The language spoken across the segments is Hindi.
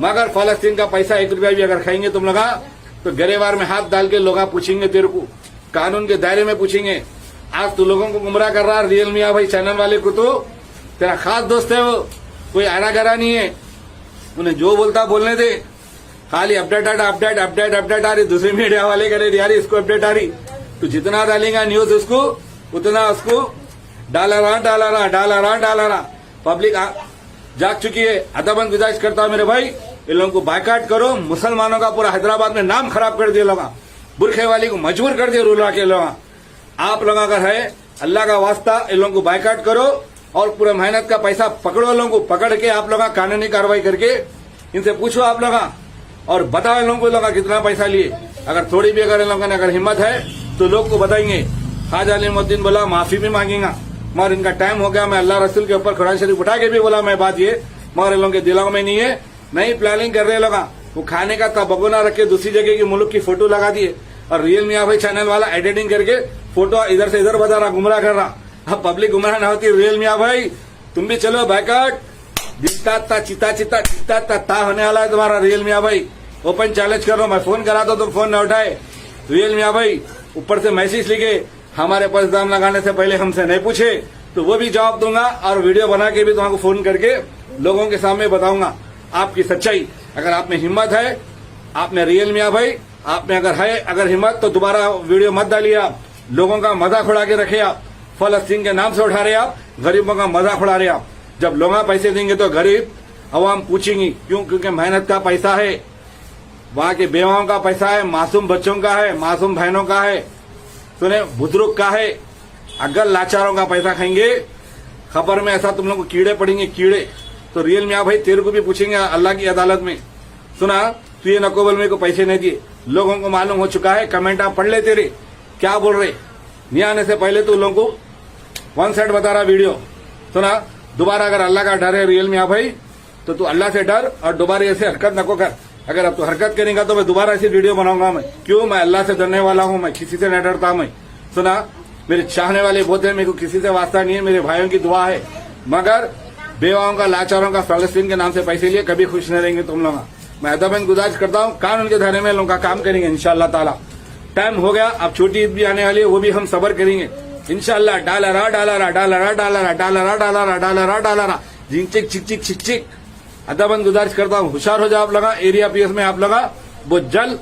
मगर फलस्तीन का पैसा 1 रुपया भी अगर खाएंगे तुम लोग तो गरेबार में हाथ डाल के लोग पूछेंगे, तेरे को कानून के दायरे में पूछेंगे। आज तू लोगों को गुमराह कर रहा रियल मियाँ भाई चैनल वाले को, तो तेरा खास दोस्त है वो, कोई आना गरा नहीं है। उन्हें जो बोलता बोलने दे, खाली अपडेट आ रही। दूसरे मीडिया वाले कह रहे यार इसको अपडेट आ रही, तो जितना डालेगा न्यूज उसको उतना उसको डाला रहा। पब्लिक जाग चुकी है। अदबन गुजारिश करता हूं मेरे भाई, इन लोगों को बायकाट करो। मुसलमानों का पूरा हैदराबाद में नाम खराब कर दिया लोग, बुरखे वाली को मजबूर कर दिया रूला के लोग। आप लोग अगर है अल्लाह का वास्ता इन लोगों को बायकाट करो और पूरा मेहनत का पैसा पकड़ो। लोगों को पकड़ के आप लोग कानूनी कार्रवाई करके इनसे पूछो आप लोग और बताओ इन लोगों को लोग कितना पैसा लिए। अगर थोड़ी भी अगर इन लोगों ने अगर हिम्मत है तो लोग को बताएंगे। ख्वाजा अलीमुद्दीन बोला माफी भी मांगेगा, मगर इनका टाइम हो गया। मैं अल्लाह रसूल के ऊपर कुरान शरीफ उठा के भी बोला मैं बात ये, मगर इन लोगों के दिलों में नहीं है। नहीं प्लानिंग कर रहे लोग, वो खाने का तबगुना रख के दूसरी जगह की मुल्क की फोटो लगा दिए और रियल मियाँ भाई चैनल वाला एडिटिंग करके फोटो इधर से इधर बता रहा, गुमराह कर रहा। अब पब्लिक गुमराह ना होती। रियल मियाँ भाई तुम भी चलो बायकाट, दिखता चिता होने वाला है तुम्हारा। रियल मियाँ भाई ओपन चैलेंज कर रहा हूं, मैं फोन करा तो तुम फोन न उठाए। रियल मियाँ भाई ऊपर से मैसेज लिखे, हमारे पास दाम लगाने से पहले हमसे नहीं पूछे, तो वो भी जवाब दूंगा और वीडियो बना के भी तुम्हारा फोन करके लोगों के सामने बताऊंगा आपकी सच्चाई। अगर आप में हिम्मत है, आपने रियल मियाँ भाई आप में अगर हिम्मत तो दोबारा वीडियो मत डालिए। आप लोगों का मजाक उड़ा के रखे, आप फलस्तीन के नाम से उठा रहे, आप गरीबों का मजाक उड़ा रहे। आप जब लोग पैसे देंगे तो गरीब अवाम पूछेंगी क्यों, क्योंकि मेहनत का पैसा है, वहां के बेवाओं का पैसा है, मासूम बच्चों का है, मासूम बहनों का है, सुने बुजुर्ग का है। अगर लाचारों का पैसा खाएंगे खबर में ऐसा तुम लोग को कीड़े पड़ेंगे, कीड़े। तो रियल मियाँ भाई तेरे को भी पूछेंगे अल्लाह की अदालत में, सुना तू ये नकोबल मेरे को पैसे नहीं दिए। लोगों को मालूम हो चुका है, कमेंट आप पढ़ ले तेरे क्या बोल रहे। नहीं आने से पहले तू लोगों को 1 साइड बता रहा वीडियो, सुना। दोबारा अगर अल्लाह का डर है रियल मियाँ भाई तो तू अल्लाह से डर और दोबारा ऐसे हरकत नको कर। अगर अब तो हरकत करेगा तो मैं दोबारा ऐसी वीडियो बनाऊंगा। मैं क्यों, मैं अल्लाह से डरने वाला हूं, मैं किसी से नहीं डरता। मैं सुना मेरे चाहने वाले बहुत है, मेरे को किसी से वास्ता नहीं है, मेरे भाइयों की दुआ है। मगर बेवाओं का लाचारों का फलस्तीन के नाम से पैसे लिए कभी खुश नहीं रहेंगे तुम लोग। मैं अदबन गुजारिश करता हूँ, कानून के दायरे में लोगों का काम करेंगे इंशाअल्लाह ताला। टाइम हो गया, अब छोटी ईद भी आने वाली है, वो भी हम सबर करेंगे इंशाअल्लाह। डाला चिक अदबन गुजारिश करता हूँ, होशियार हो जाओ आप लोग। एरिया पीएस में आप लोग बहुत जल्द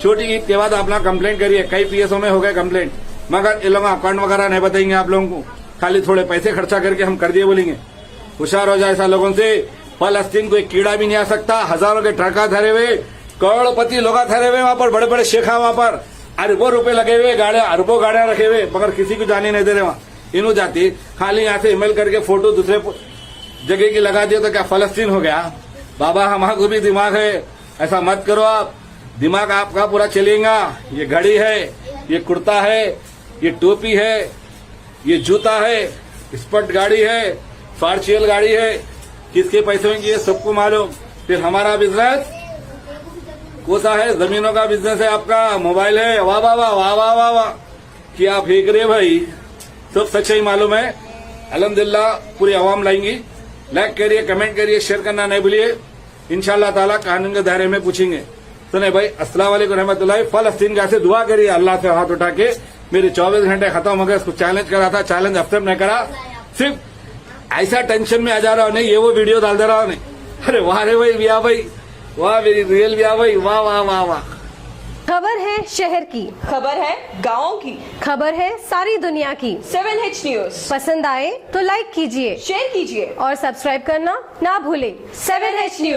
छोटी ईद के बाद आप लोग कंप्लेंट करिए। कई पीएसओ में हो गए कंप्लेंट, मगर ये लोग अकाउंट वगैरह नहीं बताएंगे आप लोगों को, खाली थोड़े पैसे खर्चा करके हम कर दिए बोलेंगे। होशियार हो जाए ऐसा लोगों से। फलस्तीन को एक कीड़ा भी नहीं आ सकता। हजारों के ट्रका धरे हुए, करोड़पति लोग धरे हुए वहां पर, बड़े बड़े शेखा वहां पर, अरबों रुपए लगे हुए, गाड़ियां अरबों गाड़ियां रखे हुए, मगर किसी को जाने नहीं दे रहे वहां। इन्हों जाती खाली यहाँ से ईमेल करके फोटो दूसरे जगह की लगा दिया तो क्या फलस्तीन हो गया। बाबा हमारा को भी दिमाग है, ऐसा मत करो आप। दिमाग आपका पूरा चलेगा। ये घड़ी है, ये कुर्ता है, ये टोपी है, ये जूता है, स्पॉट गाड़ी है, फॉर्च्यूनर गाड़ी है, किसके पैसों की है सबको मालूम। फिर हमारा बिजनेस कोसा है, जमीनों का बिजनेस है आपका, मोबाइल है, वाह वाह वाह वाह वाह वाह वाह क्या फेंक रहे भाई, सब सच्चाई मालूम है। अल्हम्दुलिल्लाह पूरी आवाम लाएंगी। लाइक करिए, कमेंट करिए, शेयर करना नहीं भूलिए। इंशाअल्लाह ताला कानून के दायरे में पूछेंगे। सुने भाई, अस्सलाम वालेकुम रहमतुल्लाह। फलस्तीन का से दुआ करिए अल्लाह से हाथ उठा के। मेरे 24 घंटे खत्म हो गए, उसको चैलेंज करा था, चैलेंज एक्सेप्ट नहीं करा। सिर्फ ऐसा टेंशन में आ जा रहा हूं, नहीं ये वो वीडियो डाल दे रहा हूं। अरे वाह रे भाई, मियां भाई वाह, मेरी रियल मियां भाई वाह वाह वाह वाह। खबर है शहर की, खबर है गाँव की, खबर है सारी दुनिया की। 7H न्यूज पसंद आए तो लाइक कीजिए, शेयर कीजिए और सब्सक्राइब करना ना भूलें। 7H news.